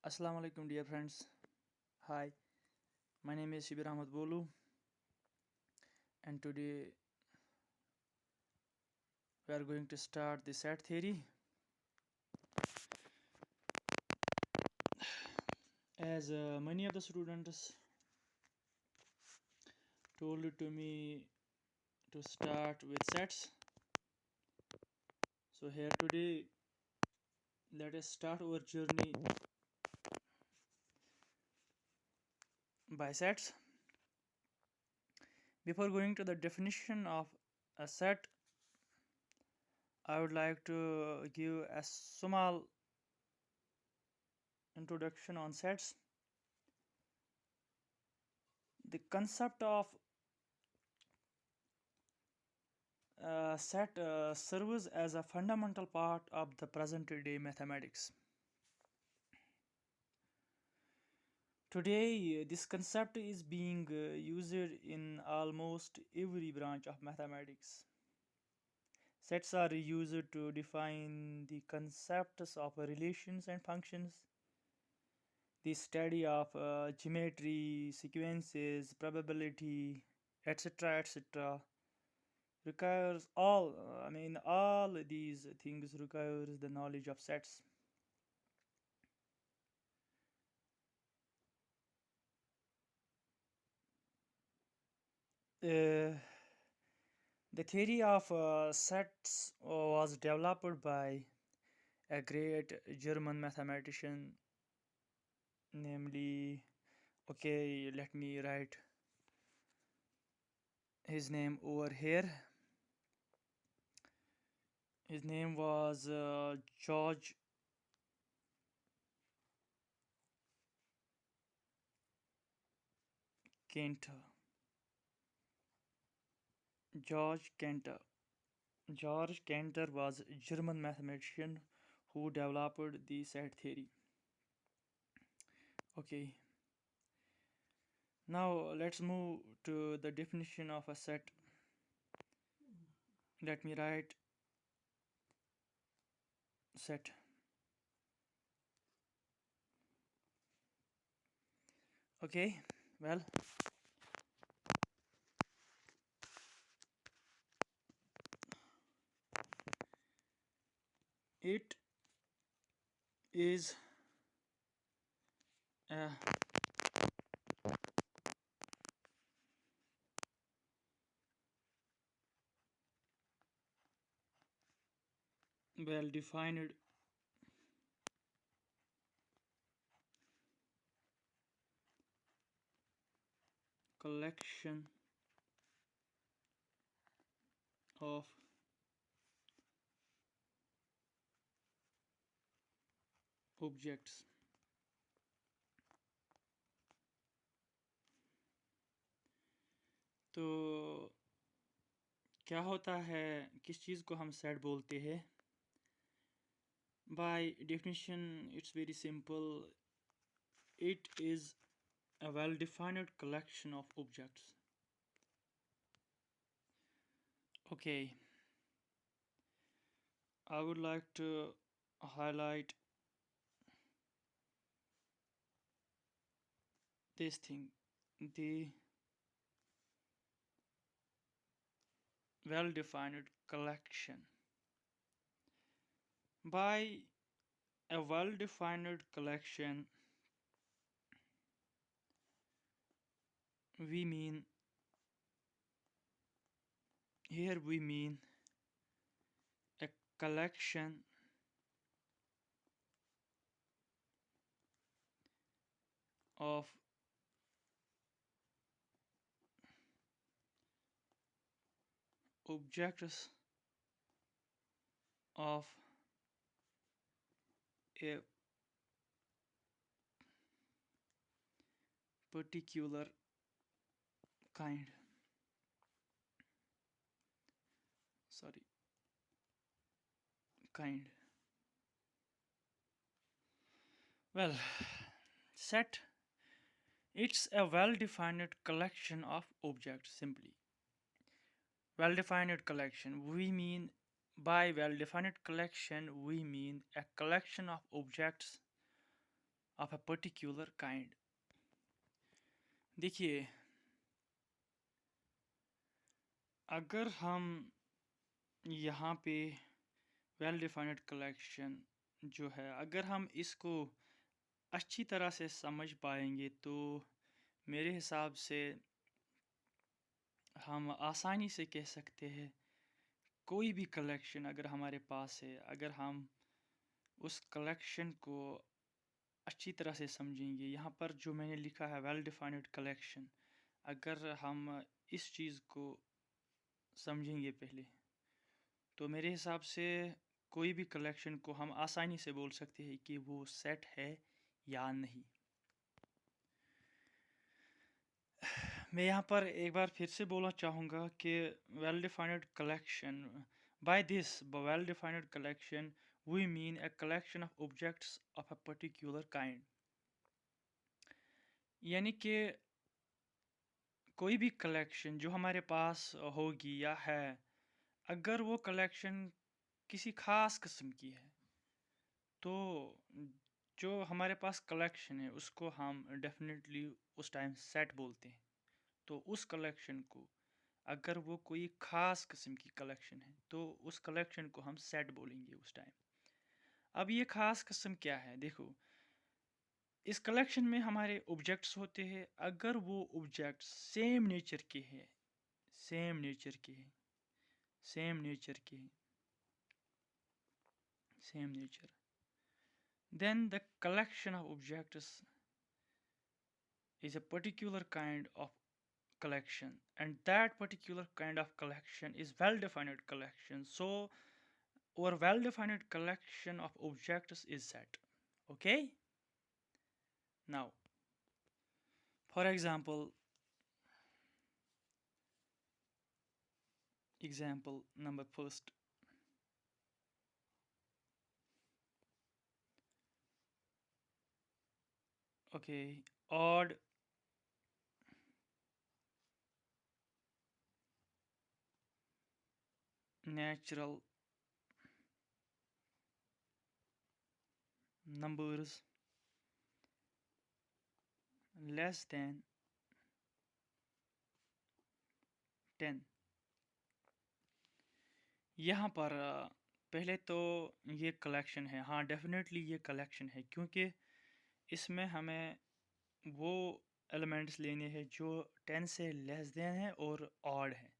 Assalamu alaikum, dear friends. Hi, my name is Shibir Ahmad Bolu, and today we are going to start the set theory. As many of the students told to me to start with sets, so here today let us start our journey by sets. Before going to the definition of a set, I would like to give a small introduction on sets. The concept of set serves as a fundamental part of the present day mathematics. Today, this concept is being used in almost every branch of mathematics. Sets are used to define the concepts of relations and functions, the study of geometry, sequences, probability, etc. Requires all these things requires the knowledge of sets. Uh, the theory of sets was developed by a great German mathematician, namely, okay, let me write his name over here. His name was George Cantor. George Cantor. George Cantor was a German mathematician who developed the set theory. Okay, now let's move to the definition of a set. Let me write set. Okay, well, it is a well defined collection of objects. तो क्या होता है, किस चीज़ को हम set बोलते हैं? By definition, it's very simple. It is a well-defined collection of objects. Okay, I would like to highlight this thing, the well-defined collection. By a well-defined collection, we mean a collection of objects of a particular kind. Kind. Well, set, it's a well-defined collection of objects. Simply, well-defined collection, we mean by well-defined collection we mean a collection of objects of a particular kind. देखिए, अगर हम यहाँ पे well defined collection जो है, अगर हम इसको अच्छी तरह से समझ पाएंगे तो मेरे हिसाब से हम आसानी से कह सकते हैं कोई भी कलेक्शन अगर हमारे पास है, अगर हम उस कलेक्शन को अच्छी तरह से समझेंगे। यहाँ पर जो मैंने लिखा है वेल डिफाइंड कलेक्शन, अगर हम इस चीज़ को समझेंगे पहले तो मेरे हिसाब से कोई भी कलेक्शन को हम आसानी से बोल सकते हैं कि वो सेट है या नहीं। मैं यहाँ पर एक बार फिर से बोलना चाहूँगा कि well defined collection, by this well defined collection we mean a collection of objects of a particular kind. यानी कि कोई भी कलेक्शन जो हमारे पास होगी या है, अगर वो कलेक्शन किसी ख़ास किस्म की है तो जो हमारे पास कलेक्शन है उसको हम डेफिनेटली उस टाइम सेट बोलते हैं। तो उस कलेक्शन को, अगर वो कोई ख़ास किस्म की कलेक्शन है तो उस कलेक्शन को हम सेट बोलेंगे उस टाइम। अब ये ख़ास किस्म क्या है, देखो, इस कलेक्शन में हमारे ऑब्जेक्ट्स होते हैं। अगर वो ऑब्जेक्ट्स सेम नेचर के हैं, सेम नेचर के हैं, सेम नेचर के हैं, same nature, then the collection of objects is a particular kind of collection, and that particular kind of collection is well defined collection. So our well defined collection of objects is set. Okay, now for example, example number first, okay, odd natural numbers less than 10। यहाँ पर पहले तो ये collection है, हाँ definitely ये collection है, क्योंकि इसमें हमें वो एलिमेंट्स लेने हैं जो 10 से लेस देन है और ऑड है।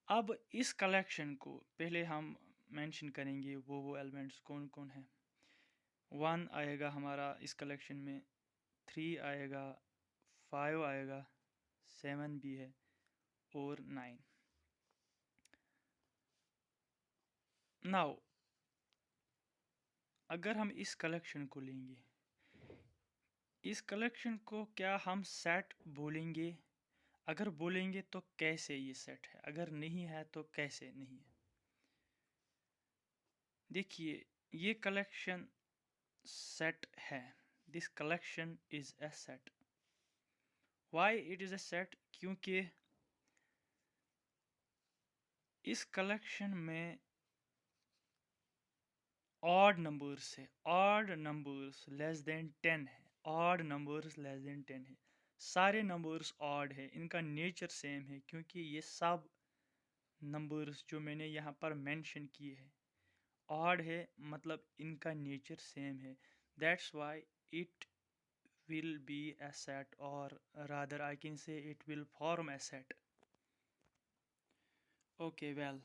अब इस कलेक्शन को पहले हम मेंशन करेंगे वो एलिमेंट्स कौन कौन है। 1 आएगा हमारा इस कलेक्शन में, 3 आएगा, 5 आएगा, 7 भी है और 9। नाउ अगर हम इस कलेक्शन को लेंगे, इस कलेक्शन को क्या हम सेट बोलेंगे? अगर बोलेंगे तो कैसे ये सेट है, अगर नहीं है तो कैसे नहीं है। देखिए, ये कलेक्शन सेट है, this collection is a set. Why it is a set? क्योंकि इस कलेक्शन में ऑड नंबर्स है, ऑड नंबर्स लेस देन 10 है, ऑड नंबर्स लेस देन 10 है, सारे नंबर्स ऑड है, इनका नेचर सेम है, क्योंकि ये सब नंबर्स जो मैंने यहाँ पर मेंशन किए हैं ऑड है, मतलब इनका नेचर सेम है। That's why it will be a set, or rather I can say it will form a set. Okay, well,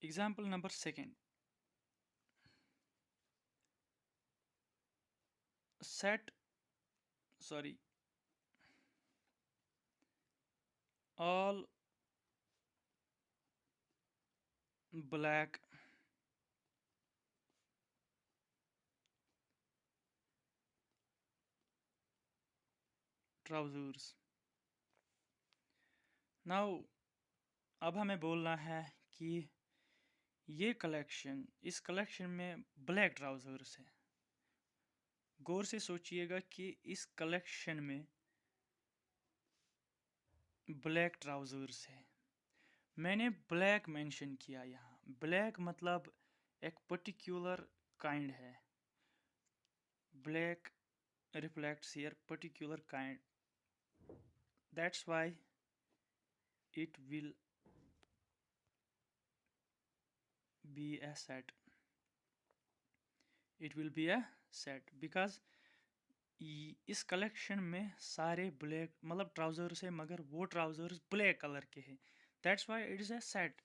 example number second, set, sorry, all black trousers। now अब हमें बोलना है कि ये कलेक्शन, इस collection में black trousers है। गौर से सोचिएगा कि इस कलेक्शन में ब्लैक ट्राउजर्स है। मैंने ब्लैक मेंशन किया यहाँ, ब्लैक मतलब एक पर्टिकुलर काइंड है, black reflects here particular kind. That's why it will be a set. It will be a set because इस कलेक्शन में सारे ब्लैक मतलब ट्राउजर्स है मगर वो ट्राउजर्स ब्लैक कलर के हैं. That's why it is a set.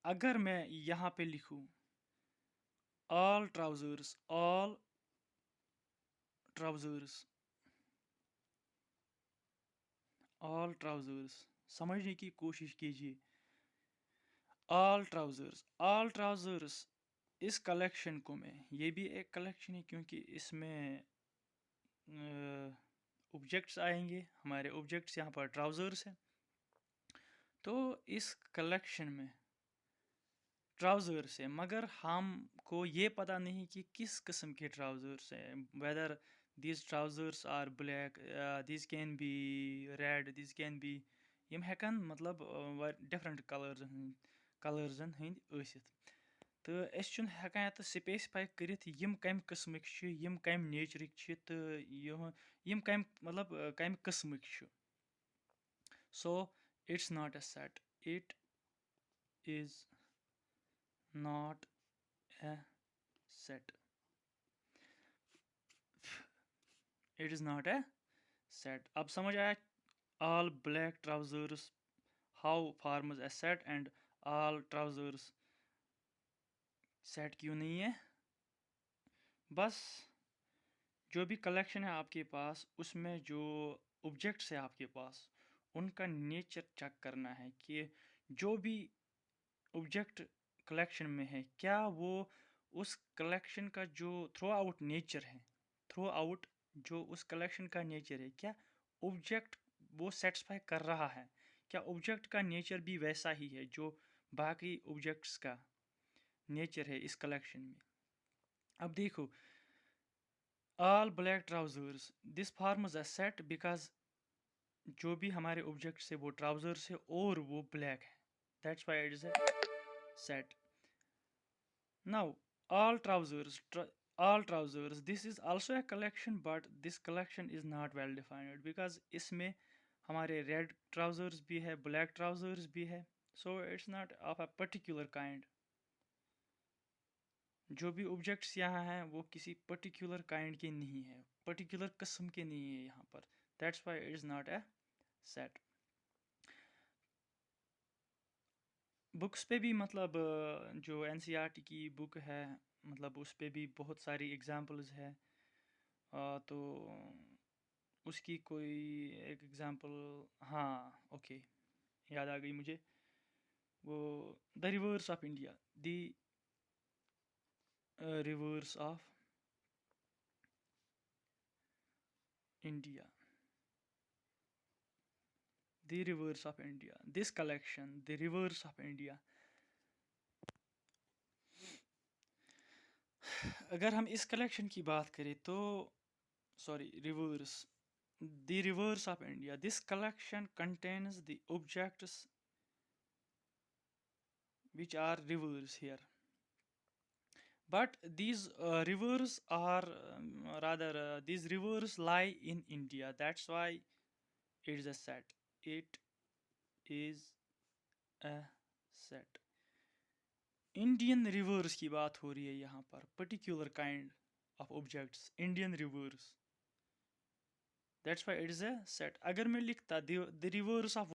अगर मैं यहाँ पे लिखूँ all trousers समझने की कोशिश कीजिए. all trousers इस कलेक्शन को मैं, ये भी एक कलेक्शन है क्योंकि इसमें ऑब्जेक्ट्स आएंगे. हमारे ऑब्जेक्ट्स यहाँ पर ट्राउजर्स हैं. तो इस कलेक्शन में ट्राउजर्स है मगर हमको ये पता नहीं कि किस किस्म के ट्राउजर्स हैं. Whether these trousers are black, these can be red, these can be यम हेकन मतलब डिफरेंट कलर्सन हंद ٲسِتھ. तो अस छुन हेकन यत स्पेसिफाई करित यम कम किस्मक छ, यम कम नेचरक छ, तो यम कम मतलब कम किस्मक छ. So it's not a set. It is not a set. It is not a set. अब समझ आया all black trousers how forms a set and all trousers set क्यों नहीं है. बस जो भी कलेक्शन है आपके पास उसमें जो ऑब्जेक्ट्स है आपके पास उनका नेचर चेक करना है कि जो भी ऑब्जेक्ट कलेक्शन में है क्या वो उस कलेक्शन का जो थ्रू आउट नेचर है, थ्रू आउट जो उस कलेक्शन का नेचर है, क्या ऑब्जेक्ट वो सेटिस्फाई कर रहा है, क्या ऑब्जेक्ट का नेचर भी वैसा ही है जो बाकी ऑब्जेक्ट्स का नेचर है इस कलेक्शन में. अब देखो all black trousers this forms a set because जो भी हमारे ऑब्जेक्ट्स है वो ट्राउजर्स है और वो ब्लैक है. That's why it is a set. Now all trousers this is also a collection but this collection is not well defined because इसमें हमारे red trousers भी है, black trousers भी है. So it's not of a particular kind. जो भी objects यहाँ हैं वो किसी पर्टिकुलर काइंड के नहीं है, पर्टिकुलर किस्म के नहीं है यहाँ पर. That's why it is not a set. Books पे भी मतलब जो एनसीईआरटी की बुक है मतलब उस पे भी बहुत सारी एग्जांपल्स है. तो उसकी कोई एक एग्जांपल, हाँ ओके याद आ गई मुझे, वो the reverse of India. The reverse of India. The reverse of India this collection the reverse of India. अगर हम इस कलेक्शन की बात करें तो sorry reverse the reverse of India. This collection contains the objects which are reverse here. But these rivers are these rivers lie in India. That's why it is a set. It is a set. Indian rivers की बात हो रही है यहाँ पर. Particular kind of objects. Indian rivers. That's why it is a set. अगर मैं लिखता the rivers of